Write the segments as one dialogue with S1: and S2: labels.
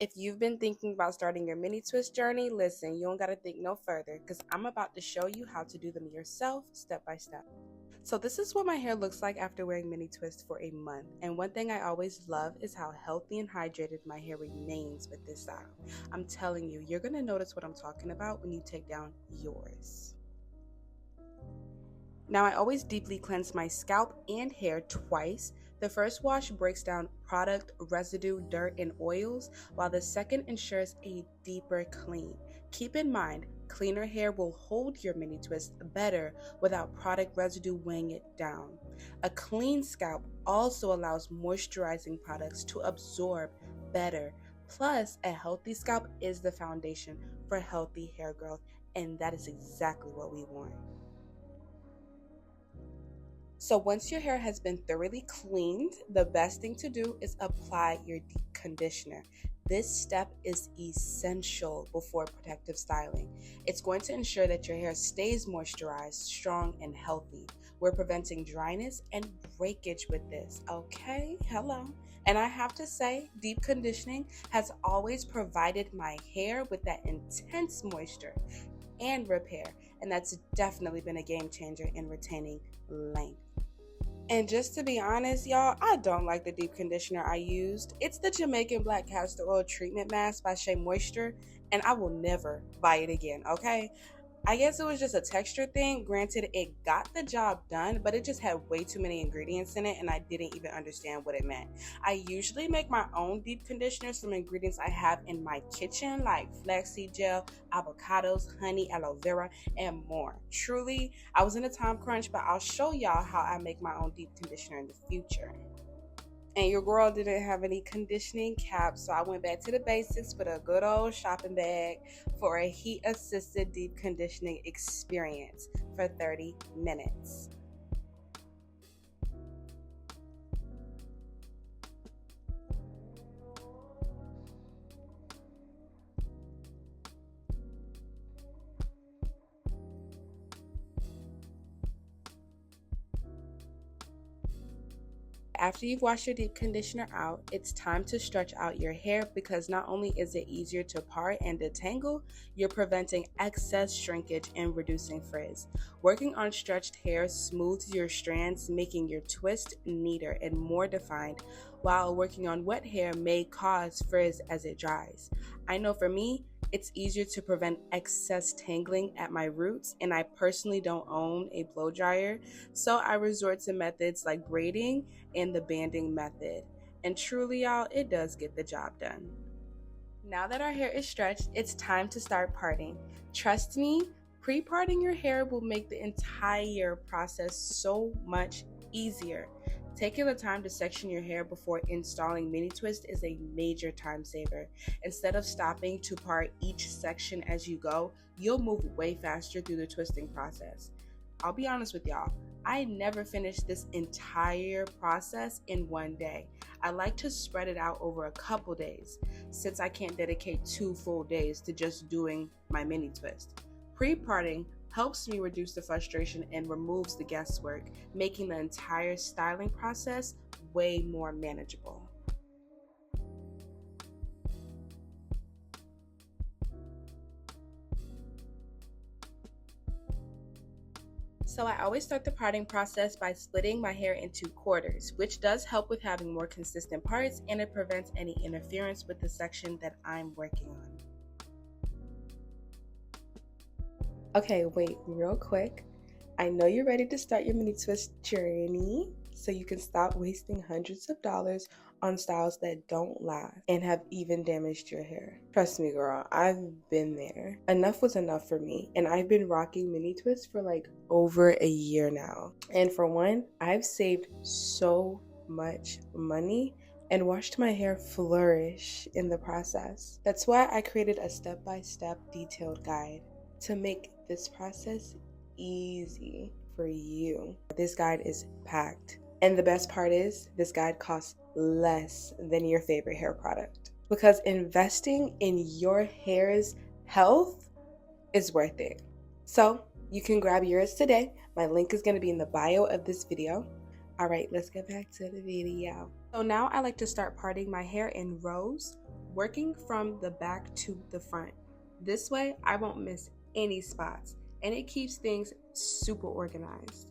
S1: If you've been thinking about starting your mini twist journey, listen, you don't got to think no further because I'm about to show you how to do them yourself step by step. So this is what my hair looks like after wearing mini twist for a month. And one thing I always love is how healthy and hydrated my hair remains with this style. I'm telling you, you're going to notice what I'm talking about when you take down yours. Now, I always deeply cleanse my scalp and hair twice. The first wash breaks down product, residue, dirt, and oils, while the second ensures a deeper clean. Keep in mind, cleaner hair will hold your mini twist better without product residue weighing it down. A clean scalp also allows moisturizing products to absorb better. Plus, a healthy scalp is the foundation for healthy hair growth, and that is exactly what we want. So once your hair has been thoroughly cleaned, the best thing to do is apply your deep conditioner. This step is essential before protective styling. It's going to ensure that your hair stays moisturized, strong, and healthy. We're preventing dryness and breakage with this, okay? Hello. And I have to say, deep conditioning has always provided my hair with that intense moisture and repair, and that's definitely been a game changer in retaining length. And just to be honest, y'all, I don't like the deep conditioner I used. It's the Jamaican Black Castor Oil Treatment Mask by Shea Moisture, and I will never buy it again, okay? I guess it was just a texture thing. Granted, it got the job done, but it just had way too many ingredients in it, and I didn't even understand what it meant. I usually make my own deep conditioners from ingredients I have in my kitchen, like flaxseed gel, avocados, honey, aloe vera, and more. Truly, I was in a time crunch, but I'll show y'all how I make my own deep conditioner in the future. And your girl didn't have any conditioning caps, so I went back to the basics with a good old shopping bag for a heat assisted deep conditioning experience for 30 minutes. After you've washed your deep conditioner out, it's time to stretch out your hair because not only is it easier to part and detangle, you're preventing excess shrinkage and reducing frizz. Working on stretched hair smooths your strands, making your twist neater and more defined, while working on wet hair may cause frizz as it dries. I know for me, it's easier to prevent excess tangling at my roots, and I personally don't own a blow dryer, so I resort to methods like braiding and the banding method. And truly, y'all, it does get the job done. Now that our hair is stretched, it's time to start parting. Trust me, pre-parting your hair will make the entire process so much easier. Taking the time to section your hair before installing mini twist is a major time saver. Instead of stopping to part each section as you go, you'll move way faster through the twisting process. I'll be honest with y'all, I never finished this entire process in one day. I like to spread it out over a couple days since I can't dedicate 2 full days to just doing my mini twist. Pre-parting helps me reduce the frustration and removes the guesswork, making the entire styling process way more manageable. So I always start the parting process by splitting my hair into quarters, which does help with having more consistent parts and it prevents any interference with the section that I'm working on. Okay, wait, real quick. I know you're ready to start your mini twist journey so you can stop wasting hundreds of dollars on styles that don't last and have even damaged your hair. Trust me, girl, I've been there. Enough was enough for me, and I've been rocking mini twists for like over a year now. And for one, I've saved so much money and watched my hair flourish in the process. That's why I created a step-by-step detailed guide to make this process easy for you. This guide is packed. And the best part is, this guide costs less than your favorite hair product. Because investing in your hair's health is worth it. So you can grab yours today. My link is going to be in the bio of this video. All right, let's get back to the video. So now I like to start parting my hair in rows. working from the back to the front. This way, I won't miss any spots, and it keeps things super organized.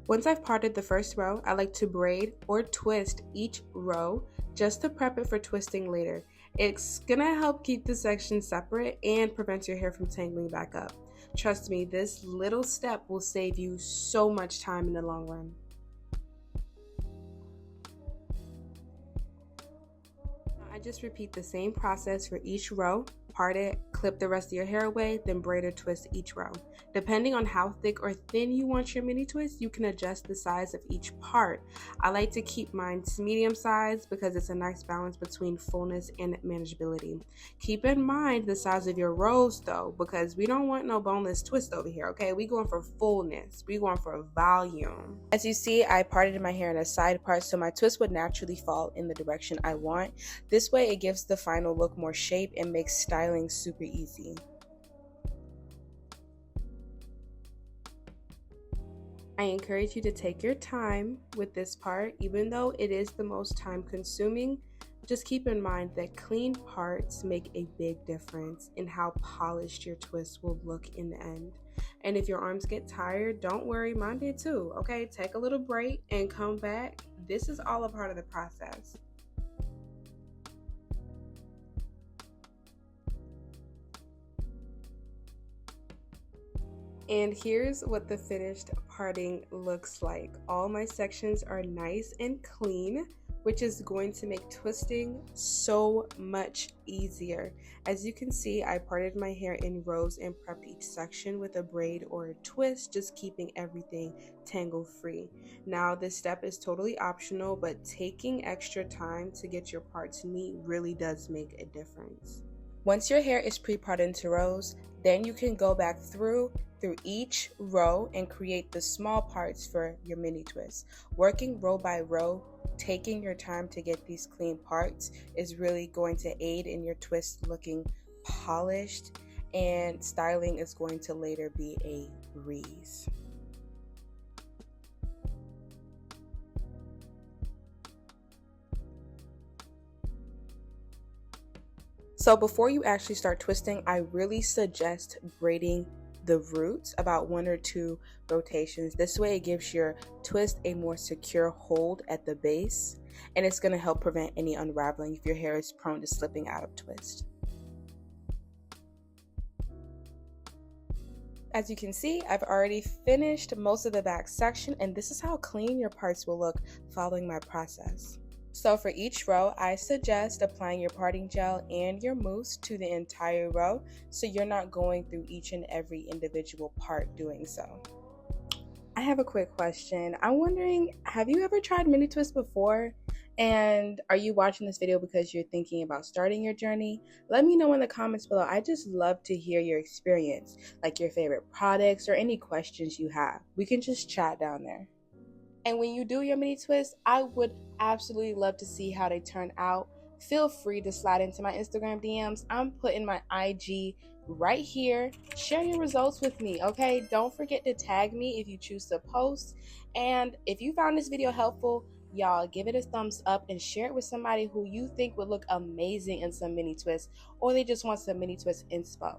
S1: Once I've parted the first row, I like to braid or twist each row just to prep it for twisting later. It's gonna help keep the sections separate and prevent your hair from tangling back up. Trust me, this little step will save you so much time in the long run. I just repeat the same process for each row. Part it, clip the rest of your hair away, then braid or twist each row. Depending on how thick or thin you want your mini twist, you can adjust the size of each part. I like to keep mine medium size because it's a nice balance between fullness and manageability. Keep in mind the size of your rows though, because we don't want no boneless twist over here, okay? We going for fullness, we going for volume. As you see, I parted my hair in a side part so my twist would naturally fall in the direction I want. This way it gives the final look more shape and makes styling super easy. I encourage you to take your time with this part, even though it is the most time consuming. Just keep in mind that clean parts make a big difference in how polished your twist will look in the end. And if your arms get tired, don't worry, mine did too, okay? Take a little break and come back. This is all a part of the process. And here's what the finished parting looks like. All my sections are nice and clean, which is going to make twisting so much easier. As you can see, I parted my hair in rows and prepped each section with a braid or a twist, just keeping everything tangle free. Now, this step is totally optional, but taking extra time to get your parts neat really does make a difference. Once your hair is pre-parted into rows, then you can go back through each row and create the small parts for your mini twist. Working row by row, taking your time to get these clean parts is really going to aid in your twist looking polished, and styling is going to later be a breeze. So before you actually start twisting, I really suggest braiding the roots about 1 or 2 rotations. This way it gives your twist a more secure hold at the base, and it's going to help prevent any unraveling if your hair is prone to slipping out of twist. As you can see, I've already finished most of the back section, and this is how clean your parts will look following my process. So for each row, I suggest applying your parting gel and your mousse to the entire row so you're not going through each and every individual part doing so. I have a quick question. I'm wondering, have you ever tried mini twist before? And are you watching this video because you're thinking about starting your journey? Let me know in the comments below. I just love to hear your experience, like your favorite products or any questions you have. We can just chat down there. And when you do your mini twist, I would absolutely love to see how they turn out. Feel free to slide into my Instagram DMs. I'm putting my IG right here. Share your results with me, okay? Don't forget to tag me if you choose to post. And if you found this video helpful, y'all give it a thumbs up and share it with somebody who you think would look amazing in some mini twists, or they just want some mini twist inspo.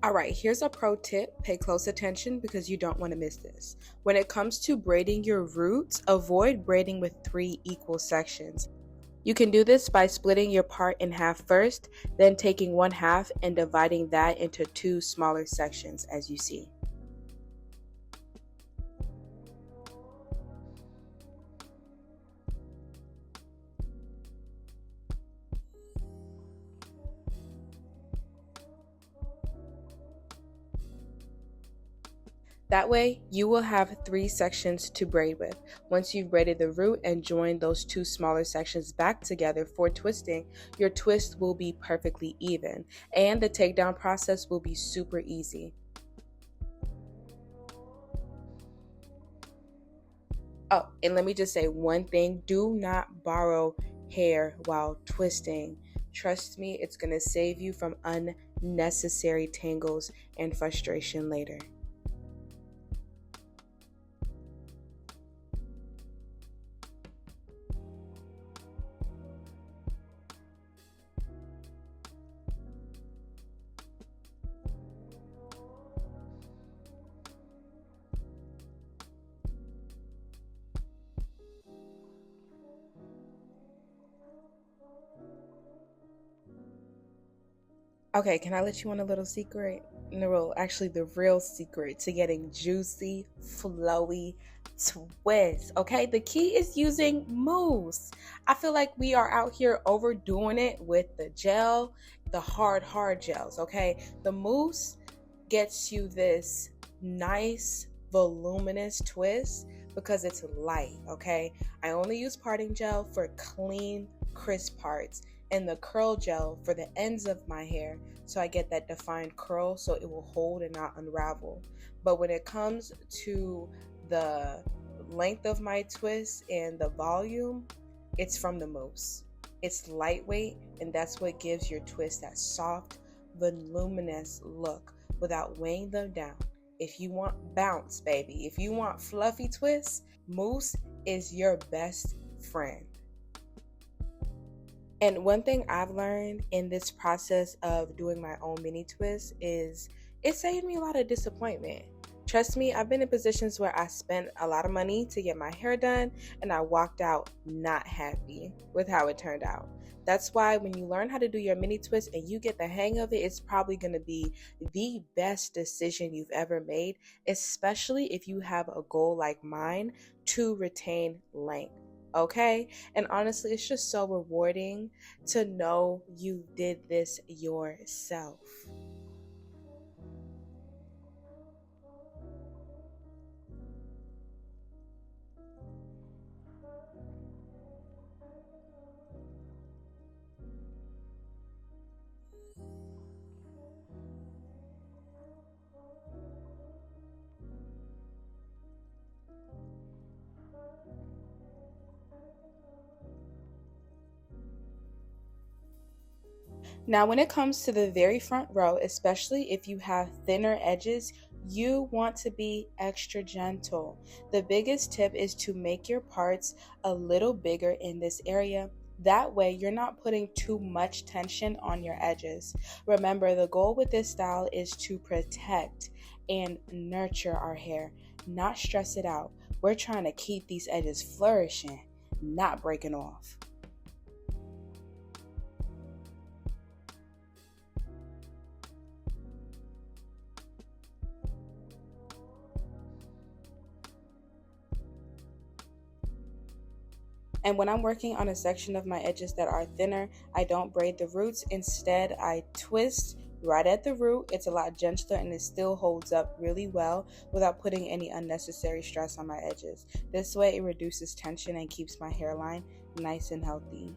S1: Alright, here's a pro tip. Pay close attention because you don't want to miss this. When it comes to braiding your roots, avoid braiding with 3 equal sections. You can do this by splitting your part in half first, then taking one half and dividing that into two smaller sections as you see. That way, you will have 3 sections to braid with. Once you've braided the root and joined those 2 smaller sections back together for twisting, your twist will be perfectly even, and the takedown process will be super easy. Oh, and let me just say one thing. Do not borrow hair while twisting. Trust me, it's going to save you from unnecessary tangles and frustration later. Okay, can I let you on a little secret? No, actually, the real secret to getting juicy, flowy twists. Okay, the key is using mousse. I feel like we are out here overdoing it with the gel, the hard gels. Okay, the mousse gets you this nice, voluminous twist because it's light. Okay, I only use parting gel for clean, crisp parts, and the curl gel for the ends of my hair so I get that defined curl so it will hold and not unravel. But when it comes to the length of my twist and the volume, it's from the mousse. It's lightweight, and that's what gives your twist that soft, voluminous look without weighing them down. If you want bounce, baby, if you want fluffy twists, mousse is your best friend. And one thing I've learned in this process of doing my own mini twist is it saved me a lot of disappointment. Trust me, I've been in positions where I spent a lot of money to get my hair done and I walked out not happy with how it turned out. That's why when you learn how to do your mini twist and you get the hang of it, it's probably going to be the best decision you've ever made, especially if you have a goal like mine to retain length. Okay? And honestly, it's just so rewarding to know you did this yourself. Now, when it comes to the very front row, especially if you have thinner edges, you want to be extra gentle. The biggest tip is to make your parts a little bigger in this area. That way, you're not putting too much tension on your edges. Remember, the goal with this style is to protect and nurture our hair, not stress it out. We're trying to keep these edges flourishing, not breaking off. And when I'm working on a section of my edges that are thinner, I don't braid the roots. Instead, I twist right at the root. It's a lot gentler and it still holds up really well without putting any unnecessary stress on my edges. This way, it reduces tension and keeps my hairline nice and healthy.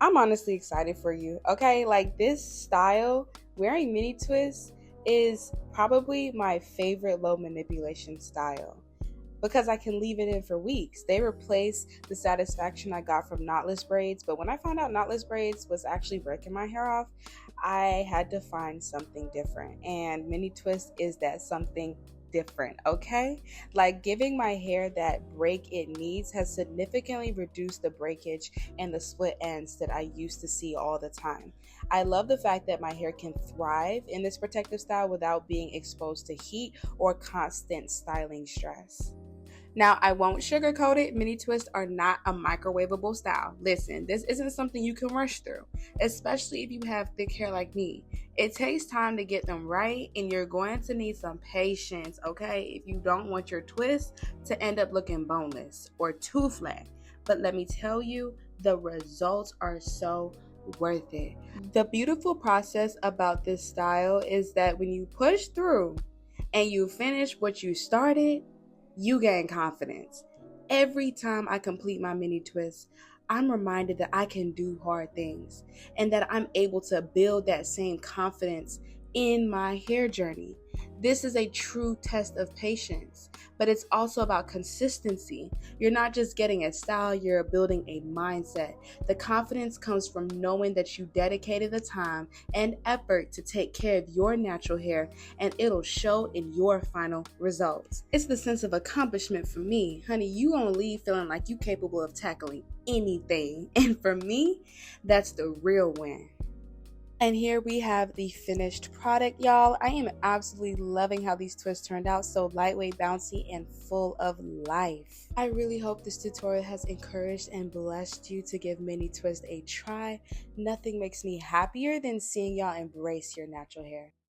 S1: I'm honestly excited for you, okay? Like this style, wearing mini twists, is probably my favorite low manipulation style, because I can leave it in for weeks. They replace the satisfaction I got from knotless braids, but when I found out knotless braids was actually breaking my hair off, I had to find something different, and mini twist is that something different, okay? Like giving my hair that break it needs has significantly reduced the breakage and the split ends that I used to see all the time. I love the fact that my hair can thrive in this protective style without being exposed to heat or constant styling stress. Now, I won't sugarcoat it. Mini twists are not a microwavable style. Listen, this isn't something you can rush through, especially if you have thick hair like me. It takes time to get them right, and you're going to need some patience, okay? If you don't want your twist to end up looking boneless or too flat. But let me tell you, the results are so worth it. The beautiful process about this style is that when you push through and you finish what you started, you gain confidence. Every time I complete my mini twist, I'm reminded that I can do hard things and that I'm able to build that same confidence in my hair journey. This is a true test of patience, but it's also about consistency. You're not just getting a style, you're building a mindset. The confidence comes from knowing that you dedicated the time and effort to take care of your natural hair, and it'll show in your final results. It's the sense of accomplishment for me. Honey, you gonna leave feeling like you capable of tackling anything. And for me, that's the real win. And here we have the finished product, y'all. I am absolutely loving how these twists turned out, so lightweight, bouncy, and full of life. I really hope this tutorial has encouraged and blessed you to give mini twist a try. Nothing makes me happier than seeing y'all embrace your natural hair.